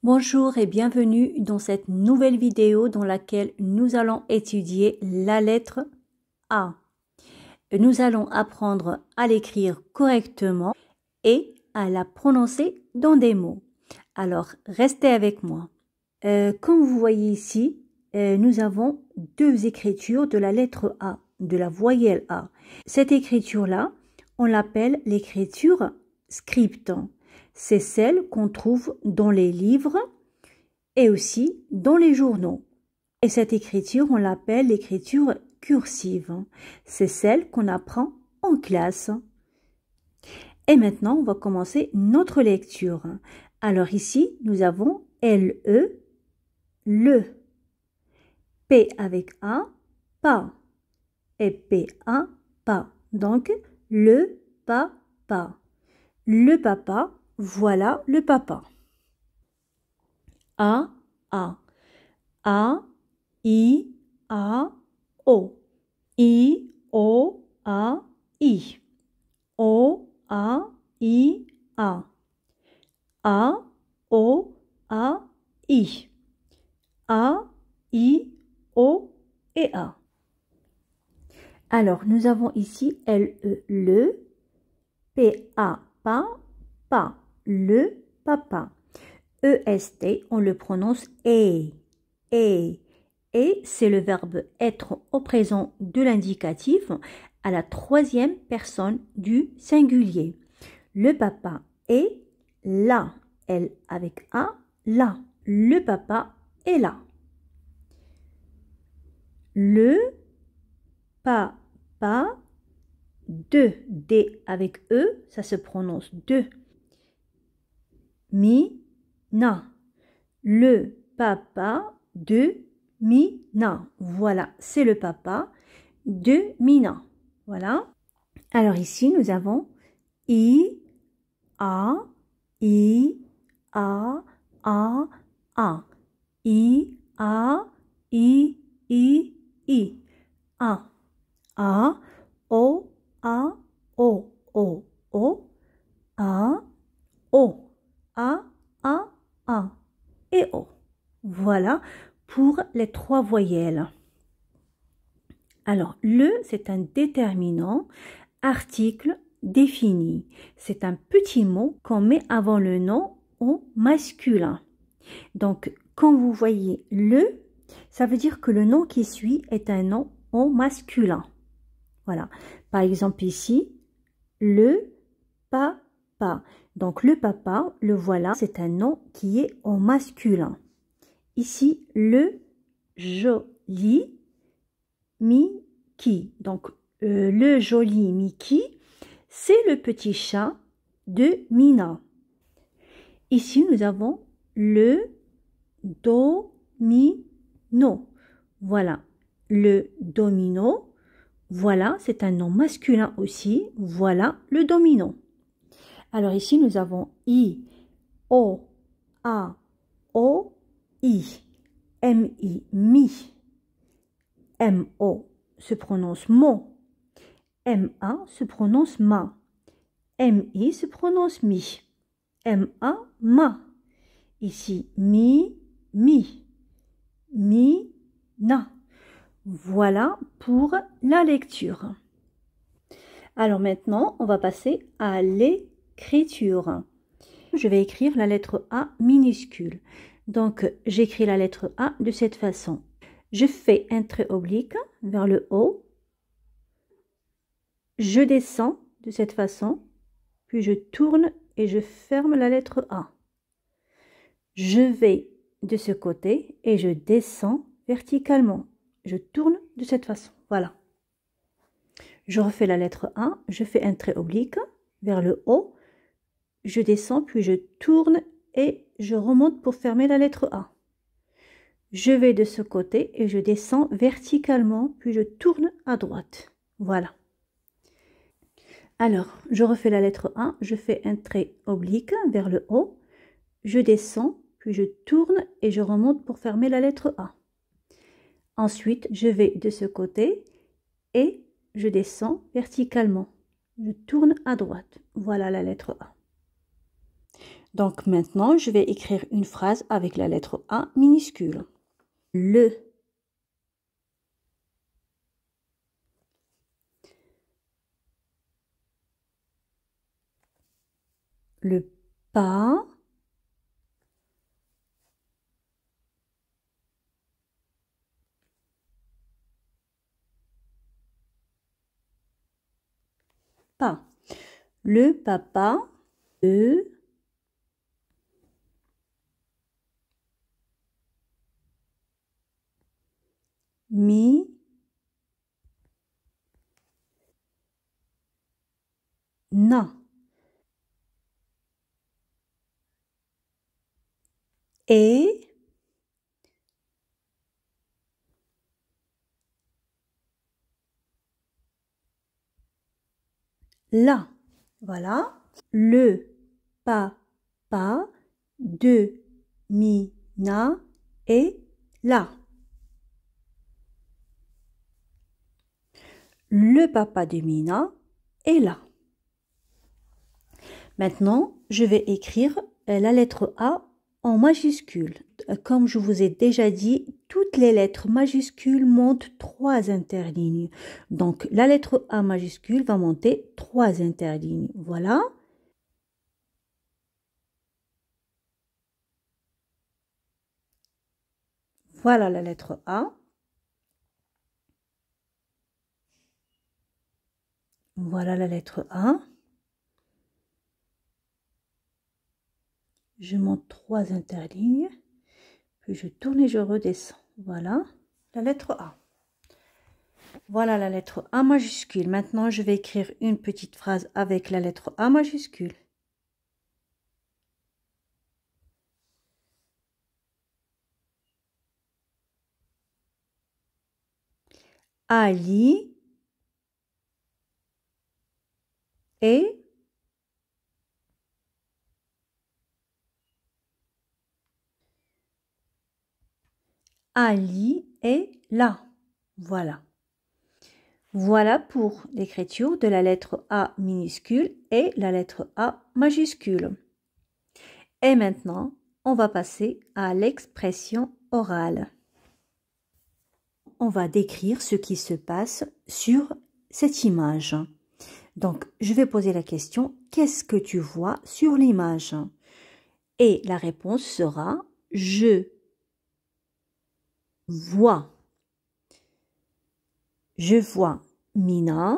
Bonjour et bienvenue dans cette nouvelle vidéo dans laquelle nous allons étudier la lettre A. Nous allons apprendre à l'écrire correctement et à la prononcer dans des mots. Alors, restez avec moi. Comme vous voyez ici, nous avons deux écritures de la lettre A, de la voyelle A. Cette écriture-là, on l'appelle l'écriture script. C'est celle qu'on trouve dans les livres et aussi dans les journaux. Et cette écriture, on l'appelle l'écriture cursive. C'est celle qu'on apprend en classe. Et maintenant, on va commencer notre lecture. Alors ici, nous avons L-E, le. P avec A, pas. Et P-A, pas. Donc, le papa. Le papa, voilà le papa. A, A. A, I, A, O. I, O, A, I. O, A, I, A. A, O, A, I. A, I, O et A. Alors, nous avons ici L-E, le. P-A, pas, pas. Le papa. E-S-T, on le prononce E. Et c'est le verbe être au présent de l'indicatif à la troisième personne du singulier. Le papa est là. L avec A, là. Le papa est là. Le papa, de, D avec E, ça se prononce de. Mi, na. Le papa de Mina. Voilà, c'est le papa de Mina. Voilà. Alors ici, nous avons I, A, I, A, A, A. I, A, I, I. A, O, A, O, O. A, O. A. Et O. Voilà pour les trois voyelles. Alors, le, c'est un déterminant, article défini. C'est un petit mot qu'on met avant le nom au masculin. Donc, quand vous voyez le, ça veut dire que le nom qui suit est un nom au masculin. Voilà. Par exemple ici, le papa. Donc, le papa, le voilà, c'est un nom qui est au masculin. Ici, le joli Mickey. Donc, le joli Mickey, c'est le petit chat de Mina. Ici, nous avons le domino. Voilà, le domino. Voilà, c'est un nom masculin aussi. Voilà, le domino. Alors ici, nous avons I, O, A, O, I. M-I, mi. M-O se prononce mo. M-A se prononce ma. M-I se prononce mi. M-A, ma. Ici, mi, na. Voilà pour la lecture. Alors maintenant, on va passer à l'écriture. Je vais écrire la lettre A minuscule. Donc, j'écris la lettre A de cette façon. Je fais un trait oblique vers le haut. Je descends de cette façon. Puis je tourne et je ferme la lettre A. Je vais de ce côté et je descends verticalement. Je tourne de cette façon. Voilà. Je refais la lettre A. Je fais un trait oblique vers le haut. Je descends puis je tourne et je remonte pour fermer la lettre A. Je vais de ce côté et je descends verticalement, puis je tourne à droite. Voilà. Alors, je refais la lettre A, je fais un trait oblique vers le haut, je descends, puis je tourne et je remonte pour fermer la lettre A. Ensuite, je vais de ce côté et je descends verticalement. Je tourne à droite. Voilà la lettre A. Donc maintenant, je vais écrire une phrase avec la lettre A minuscule. Le pas pas. Le papa, le mi na et la. Voilà. Le papa de Mina est là. Le papa de Mina est là. Maintenant, je vais écrire la lettre A en majuscule. Comme je vous ai déjà dit, toutes les lettres majuscules montent 3 interlignes. Donc, la lettre A majuscule va monter 3 interlignes. Voilà. Voilà la lettre A. Voilà la lettre A. Je monte 3 interlignes, puis je tourne et je redescends. Voilà la lettre A. Voilà la lettre A majuscule. Maintenant, je vais écrire une petite phrase avec la lettre A majuscule. Ali est Ali est là. Voilà. Voilà pour l'écriture de la lettre A minuscule et la lettre A majuscule. Et maintenant, on va passer à l'expression orale. On va décrire ce qui se passe sur cette image. Donc, je vais poser la question, qu'est-ce que tu vois sur l'image? Et la réponse sera, je vois. Je vois Mina.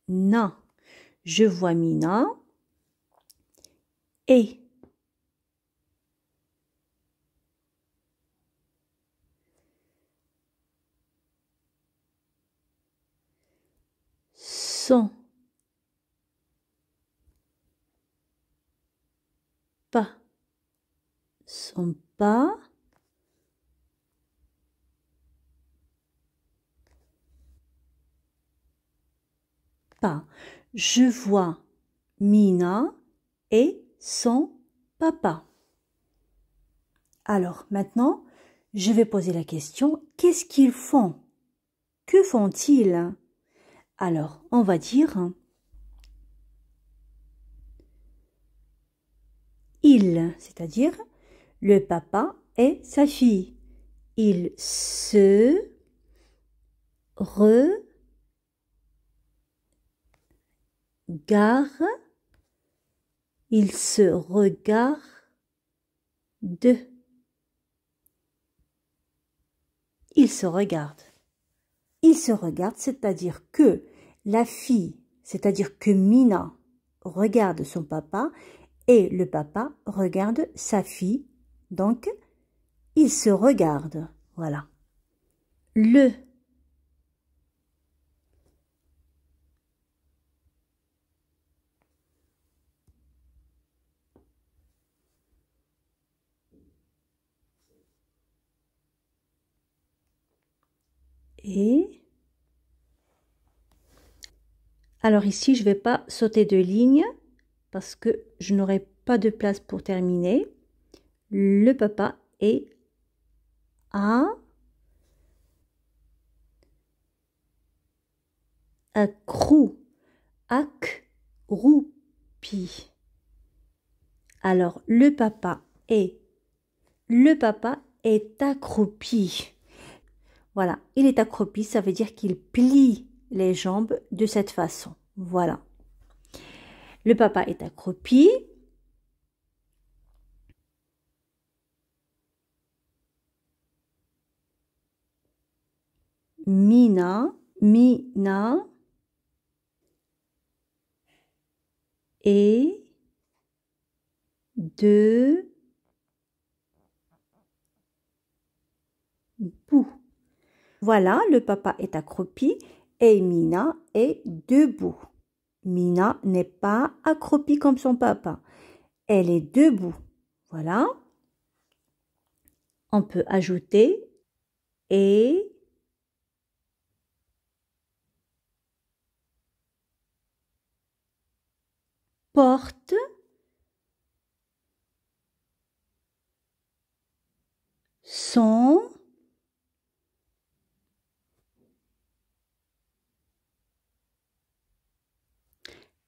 Na. Je vois Mina. Et. Son. Pas. Son pas. Pas. Je vois Mina et son papa. Alors maintenant, je vais poser la question, qu'est-ce qu'ils font? Que font-ils? Alors, on va dire il, c'est-à-dire le papa et sa fille. Ils se regardent. Ils se regardent. Ils se regardent. Ils se regardent, c'est-à-dire que la fille, c'est-à-dire que Mina regarde son papa et le papa regarde sa fille. Donc, ils se regardent. Voilà. Le. Et. Alors ici, je ne vais pas sauter de ligne parce que je n'aurai pas de place pour terminer. Le papa est à accrou, accroupi. Alors, le papa est accroupi. Voilà, il est accroupi, ça veut dire qu'il plie les jambes de cette façon. Voilà. Le papa est accroupi. Mina est debout. Voilà, le papa est accroupi et Mina est debout. Mina n'est pas accroupie comme son papa. Elle est debout. Voilà. On peut ajouter et porte son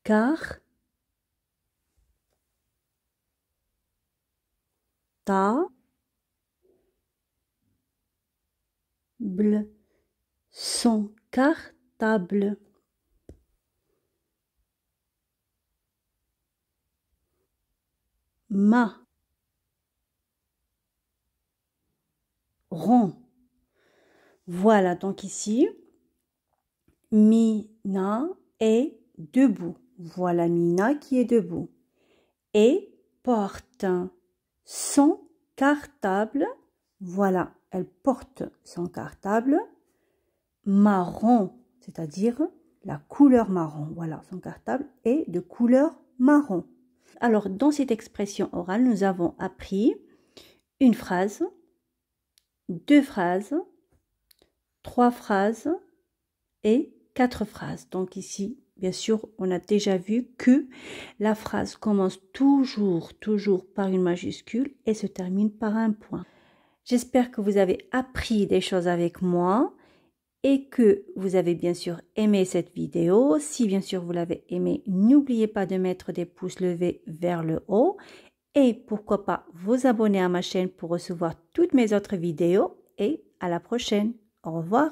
cartable, son cartable. Marron. Voilà, donc ici, Mina est debout. Voilà Mina qui est debout. Et porte son cartable. Voilà, elle porte son cartable marron, c'est-à-dire la couleur marron. Voilà, son cartable est de couleur marron. Alors, dans cette expression orale, nous avons appris une phrase, 2 phrases, 3 phrases et 4 phrases. Donc ici, bien sûr, on a déjà vu que la phrase commence toujours par une majuscule et se termine par un point. J'espère que vous avez appris des choses avec moi et que vous avez bien sûr aimé cette vidéo. Si bien sûr vous l'avez aimé, n'oubliez pas de mettre des pouces levés vers le haut et pourquoi pas vous abonner à ma chaîne pour recevoir toutes mes autres vidéos et à la prochaine. Au revoir.